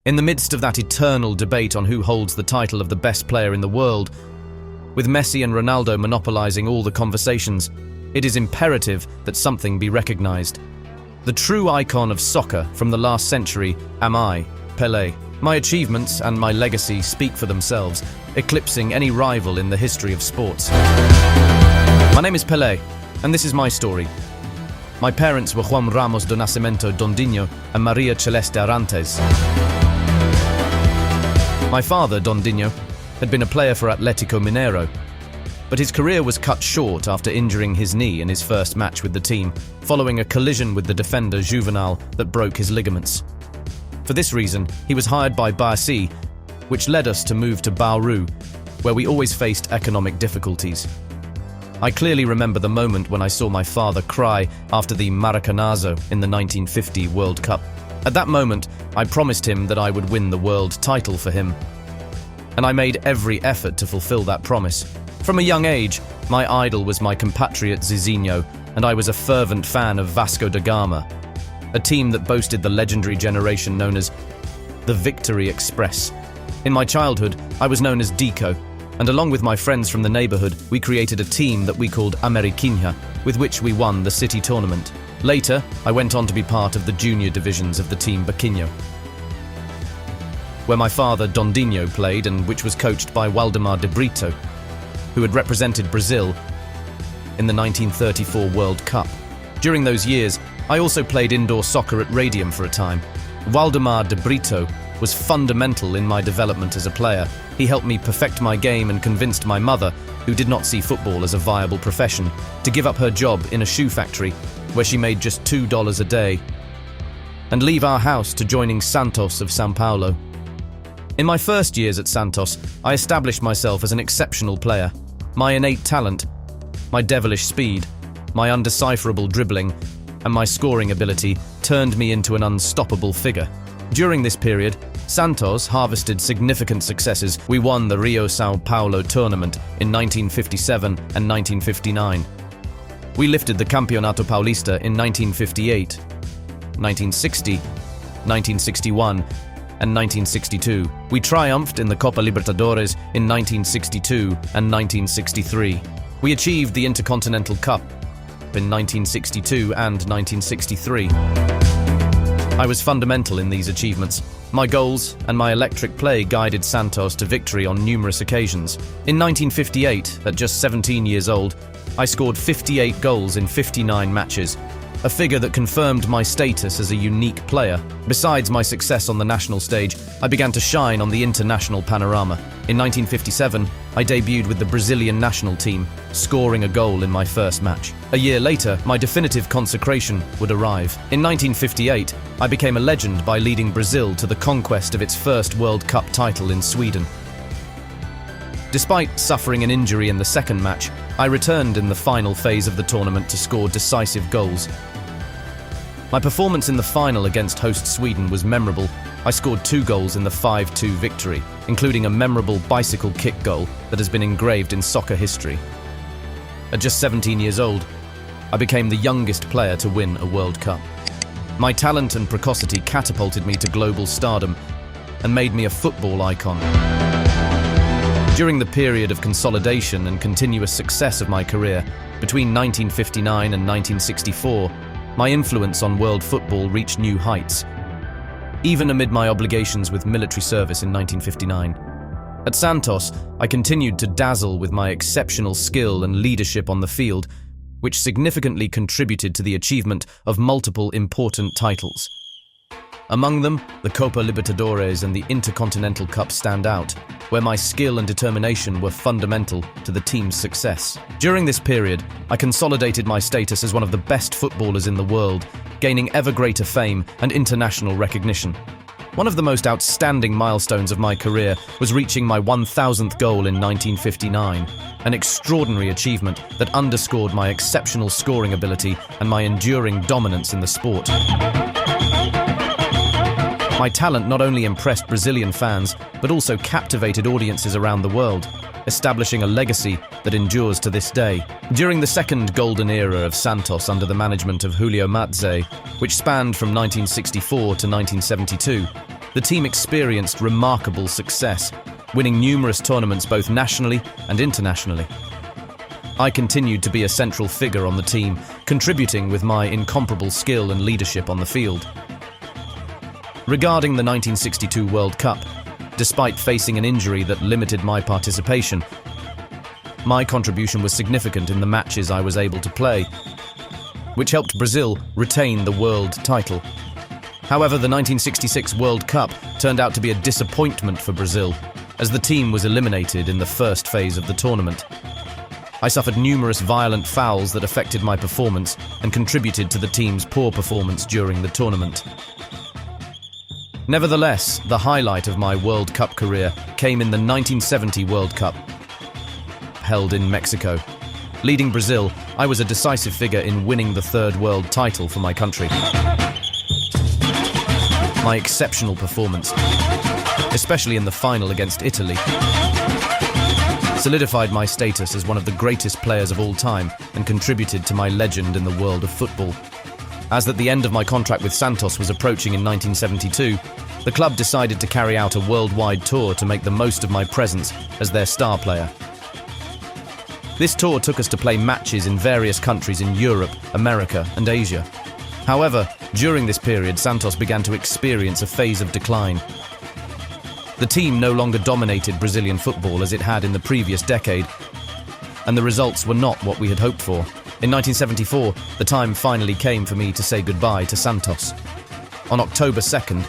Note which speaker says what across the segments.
Speaker 1: In the midst of that eternal debate on who holds the title of the best player in the world, with Messi and Ronaldo monopolizing all the conversations, it is imperative that something be recognized. The true icon of soccer from the last century am I, Pelé. My achievements and my legacy speak for themselves, eclipsing any rival in the history of sports. My name is Pelé, and this is my story. My parents were Juan Ramos do Nascimento Dondinho and Maria Celeste Arantes. My father, Dondinho, had been a player for Atlético Mineiro, but his career was cut short after injuring his knee in his first match with the team, following a collision with the defender Juvenal that broke his ligaments. For this reason, he was hired by Barça, which led us to move to Bauru, where we always faced economic difficulties. I clearly remember the moment when I saw my father cry after the Maracanazo in the 1950 World Cup. At that moment, I promised him that I would win the world title for him. And I made every effort to fulfill that promise. From a young age, my idol was my compatriot Zizinho, and I was a fervent fan of Vasco da Gama, a team that boasted the legendary generation known as the Victory Express. In my childhood, I was known as Deco, and along with my friends from the neighborhood, we created a team that we called Ameriquinha, with which we won the city tournament. Later, I went on to be part of the junior divisions of the team Baquinho, where my father Dondinho played and which was coached by Waldemar de Brito, who had represented Brazil in the 1934 World Cup. During those years, I also played indoor soccer at Radium for a time. Waldemar de Brito was fundamental in my development as a player. He helped me perfect my game and convinced my mother, who did not see football as a viable profession, to give up her job in a shoe factory where she made just $2 a day and leave our house to joining Santos of São Paulo. In my first years at Santos, I established myself as an exceptional player. My innate talent, my devilish speed, my undecipherable dribbling, and my scoring ability turned me into an unstoppable figure. During this period, Santos harvested significant successes. We won the Rio São Paulo tournament in 1957 and 1959. We lifted the Campeonato Paulista in 1958, 1960, 1961, and 1962. We triumphed in the Copa Libertadores in 1962 and 1963. We achieved the Intercontinental Cup in 1962 and 1963. I was fundamental in these achievements. My goals and my electric play guided Santos to victory on numerous occasions. In 1958, at just 17 years old, I scored 58 goals in 59 matches, a figure that confirmed my status as a unique player. Besides my success on the national stage, I began to shine on the international panorama. In 1957, I debuted with the Brazilian national team, scoring a goal in my first match. A year later, my definitive consecration would arrive. In 1958, I became a legend by leading Brazil to the conquest of its first World Cup title in Sweden. Despite suffering an injury in the second match, I returned in the final phase of the tournament to score decisive goals. My performance in the final against host Sweden was memorable. I scored 2 goals in the 5-2 victory, including a memorable bicycle kick goal that has been engraved in soccer history. At just 17 years old, I became the youngest player to win a World Cup. My talent and precocity catapulted me to global stardom and made me a football icon. During the period of consolidation and continuous success of my career, between 1959 and 1964, my influence on world football reached new heights, even amid my obligations with military service in 1959. At Santos, I continued to dazzle with my exceptional skill and leadership on the field, which significantly contributed to the achievement of multiple important titles. Among them, the Copa Libertadores and the Intercontinental Cup stand out, where my skill and determination were fundamental to the team's success. During this period, I consolidated my status as one of the best footballers in the world, gaining ever greater fame and international recognition. One of the most outstanding milestones of my career was reaching my 1,000th goal in 1959, an extraordinary achievement that underscored my exceptional scoring ability and my enduring dominance in the sport. My talent not only impressed Brazilian fans, but also captivated audiences around the world, establishing a legacy that endures to this day. During the second golden era of Santos under the management of Julio Matze, which spanned from 1964 to 1972, the team experienced remarkable success, winning numerous tournaments both nationally and internationally. I continued to be a central figure on the team, contributing with my incomparable skill and leadership on the field. Regarding the 1962 World Cup, despite facing an injury that limited my participation, my contribution was significant in the matches I was able to play, which helped Brazil retain the world title. However, the 1966 World Cup turned out to be a disappointment for Brazil, as the team was eliminated in the first phase of the tournament. I suffered numerous violent fouls that affected my performance and contributed to the team's poor performance during the tournament. Nevertheless, the highlight of my World Cup career came in the 1970 World Cup, held in Mexico. Leading Brazil, I was a decisive figure in winning the third world title for my country. My exceptional performance, especially in the final against Italy, solidified my status as one of the greatest players of all time and contributed to my legend in the world of football. As at the end of my contract with Santos was approaching in 1972, the club decided to carry out a worldwide tour to make the most of my presence as their star player. This tour took us to play matches in various countries in Europe, America, and Asia. However, during this period, Santos began to experience a phase of decline. The team no longer dominated Brazilian football as it had in the previous decade, and the results were not what we had hoped for. In 1974, the time finally came for me to say goodbye to Santos. On October 2nd,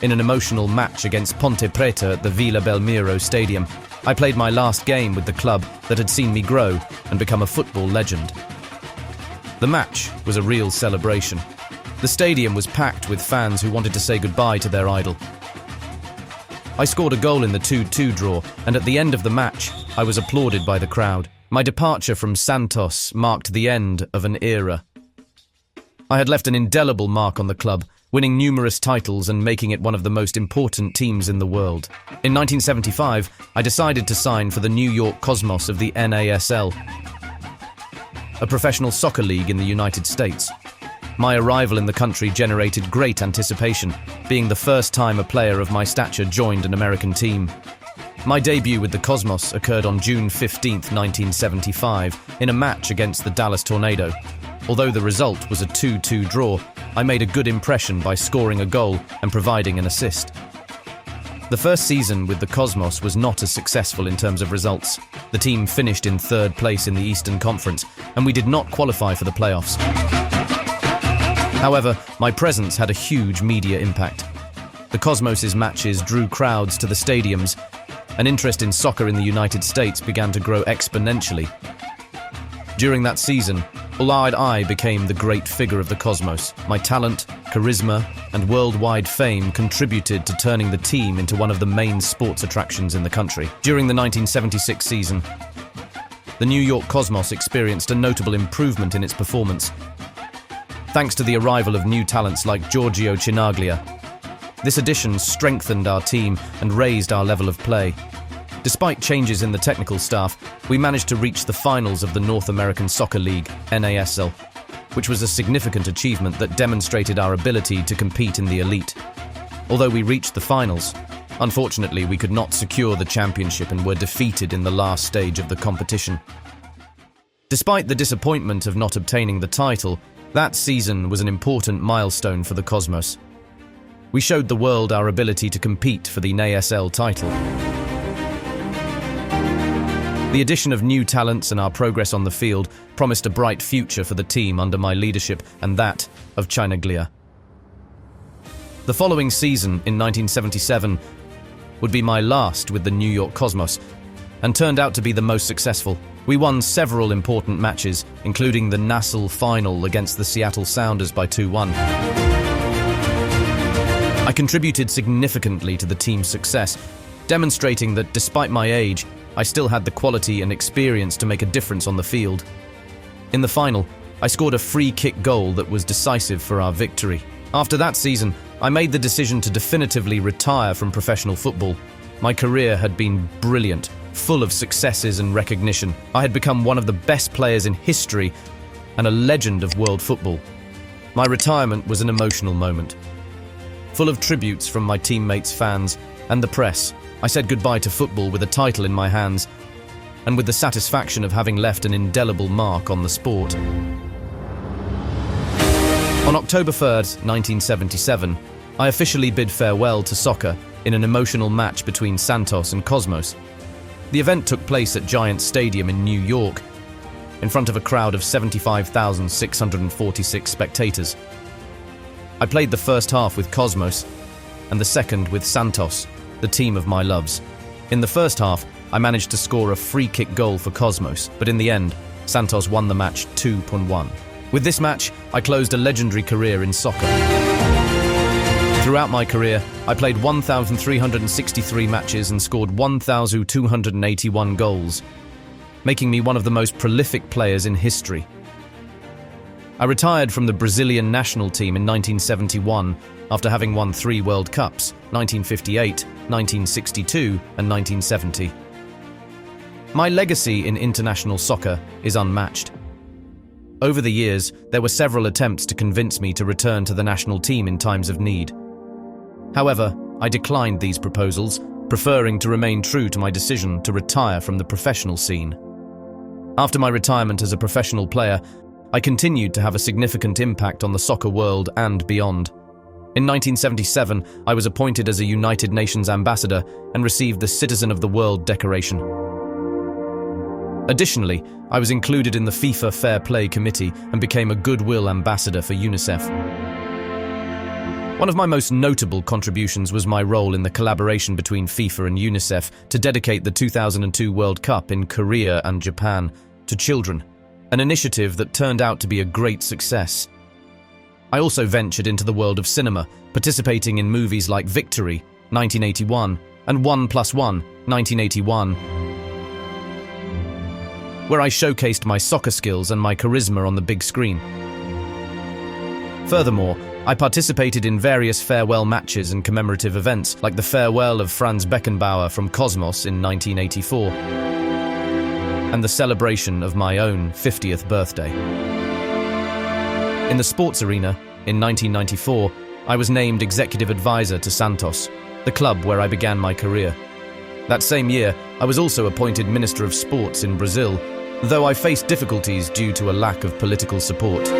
Speaker 1: in an emotional match against Ponte Preta at the Vila Belmiro Stadium, I played my last game with the club that had seen me grow and become a football legend. The match was a real celebration. The stadium was packed with fans who wanted to say goodbye to their idol. I scored a goal in the 2-2 draw, and at the end of the match, I was applauded by the crowd. My departure from Santos marked the end of an era. I had left an indelible mark on the club, winning numerous titles and making it one of the most important teams in the world. In 1975, I decided to sign for the New York Cosmos of the NASL, a professional soccer league in the United States. My arrival in the country generated great anticipation, being the first time a player of my stature joined an American team. My debut with the Cosmos occurred on June 15, 1975, in a match against the Dallas Tornado. Although the result was a 2-2 draw, I made a good impression by scoring a goal and providing an assist. The first season with the Cosmos was not as successful in terms of results. The team finished in third place in the Eastern Conference, and we did not qualify for the playoffs. However, my presence had a huge media impact. The Cosmos' matches drew crowds to the stadiums, and interest in soccer in the United States began to grow exponentially. During that season, I became the great figure of the Cosmos. My talent, charisma, and worldwide fame contributed to turning the team into one of the main sports attractions in the country. During the 1976 season, the New York Cosmos experienced a notable improvement in its performance, thanks to the arrival of new talents like Giorgio Chinaglia. This addition strengthened our team and raised our level of play. Despite changes in the technical staff, we managed to reach the finals of the North American Soccer League, NASL, which was a significant achievement that demonstrated our ability to compete in the elite. Although we reached the finals, unfortunately we could not secure the championship and were defeated in the last stage of the competition. Despite the disappointment of not obtaining the title, that season was an important milestone for the Cosmos. We showed the world our ability to compete for the NASL title. The addition of new talents and our progress on the field promised a bright future for the team under my leadership and that of Chinaglia. The following season, in 1977, would be my last with the New York Cosmos, and turned out to be the most successful. We won several important matches, including the NASL final against the Seattle Sounders by 2-1. I contributed significantly to the team's success, demonstrating that despite my age, I still had the quality and experience to make a difference on the field. In the final, I scored a free kick goal that was decisive for our victory. After that season, I made the decision to definitively retire from professional football. My career had been brilliant, full of successes and recognition. I had become one of the best players in history and a legend of world football. My retirement was an emotional moment. full of tributes from my teammates, fans, and the press. I said goodbye to football with a title in my hands, and with the satisfaction of having left an indelible mark on the sport. On October 3rd, 1977, I officially bid farewell to soccer in an emotional match between Santos and Cosmos. The event took place at Giants Stadium in New York, in front of a crowd of 75,646 spectators. I played the first half with Cosmos and the second with Santos, the team of my loves. In the first half, I managed to score a free kick goal for Cosmos, but in the end, Santos won the match 2-1. With this match, I closed a legendary career in soccer. Throughout my career, I played 1,363 matches and scored 1,281 goals, making me one of the most prolific players in history. I retired from the Brazilian national team in 1971 after having won 3 World Cups, 1958, 1962 and 1970. My legacy in international soccer is unmatched. Over the years, there were several attempts to convince me to return to the national team in times of need. However, I declined these proposals, preferring to remain true to my decision to retire from the professional scene. After my retirement as a professional player, I continued to have a significant impact on the soccer world and beyond. In 1977, I was appointed as a United Nations ambassador and received the Citizen of the World decoration. Additionally, I was included in the FIFA Fair Play Committee and became a Goodwill Ambassador for UNICEF. One of my most notable contributions was my role in the collaboration between FIFA and UNICEF to dedicate the 2002 World Cup in Korea and Japan to children, an initiative that turned out to be a great success. I also ventured into the world of cinema, participating in movies like Victory, 1981, and 1+1, 1981, where I showcased my soccer skills and my charisma on the big screen. Furthermore, I participated in various farewell matches and commemorative events, like the farewell of Franz Beckenbauer from Cosmos in 1984, and the celebration of my own 50th birthday. In the sports arena, in 1994, I was named executive advisor to Santos, the club where I began my career. That same year, I was also appointed Minister of Sports in Brazil, though I faced difficulties due to a lack of political support.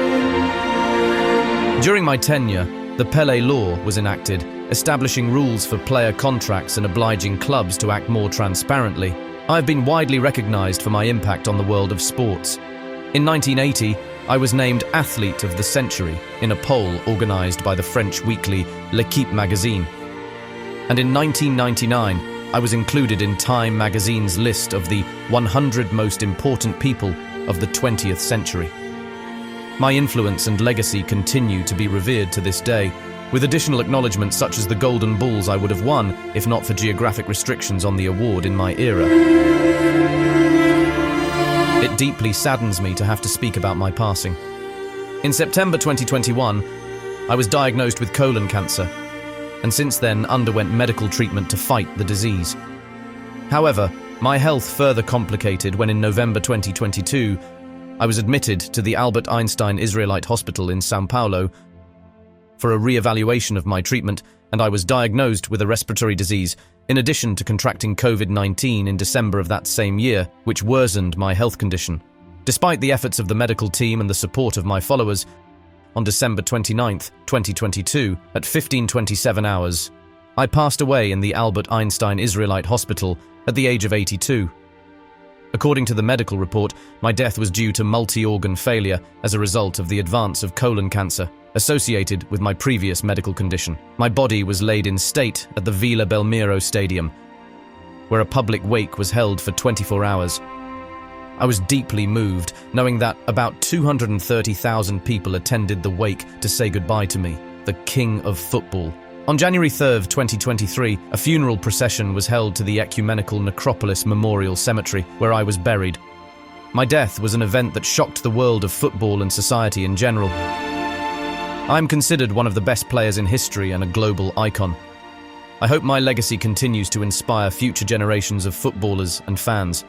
Speaker 1: During my tenure, the Pelé law was enacted, establishing rules for player contracts and obliging clubs to act more transparently. I have been widely recognized for my impact on the world of sports. In 1980, I was named Athlete of the Century in a poll organized by the French weekly L'Équipe magazine. And in 1999, I was included in Time magazine's list of the 100 most important people of the 20th century. My influence and legacy continue to be revered to this day, with additional acknowledgements such as the Golden Balls I would have won if not for geographic restrictions on the award in my era. It deeply saddens me to have to speak about my passing. In September 2021, I was diagnosed with colon cancer, and since then underwent medical treatment to fight the disease. However, my health further complicated when in November 2022, I was admitted to the Albert Einstein Israelite Hospital in São Paulo for a re-evaluation of my treatment, and I was diagnosed with a respiratory disease, in addition to contracting COVID-19 in December of that same year, which worsened my health condition. Despite the efforts of the medical team and the support of my followers, on December 29, 2022, at 15:27 hours, I passed away in the Albert Einstein Israelite Hospital at the age of 82. According to the medical report, my death was due to multi-organ failure as a result of the advance of colon cancer associated with my previous medical condition. My body was laid in state at the Vila Belmiro Stadium, where a public wake was held for 24 hours. I was deeply moved, knowing that about 230,000 people attended the wake to say goodbye to me, the King of Football. On January 3, 2023, a funeral procession was held to the Ecumenical Necropolis Memorial Cemetery, where I was buried. My death was an event that shocked the world of football and society in general. I am considered one of the best players in history and a global icon. I hope my legacy continues to inspire future generations of footballers and fans.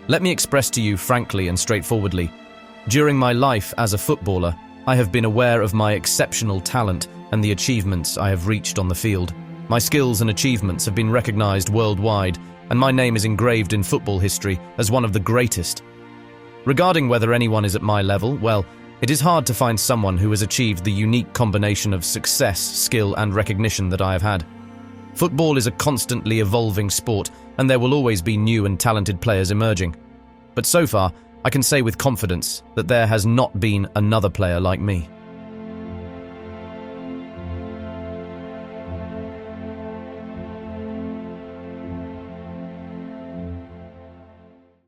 Speaker 1: Let me express to you frankly and straightforwardly, during my life as a footballer, I have been aware of my exceptional talent and the achievements I have reached on the field. My skills and achievements have been recognized worldwide, and my name is engraved in football history as one of the greatest. Regarding whether anyone is at my level, well, it is hard to find someone who has achieved the unique combination of success, skill, and recognition that I have had. Football is a constantly evolving sport, and there will always be new and talented players emerging. But so far, I can say with confidence that there has not been another player like me.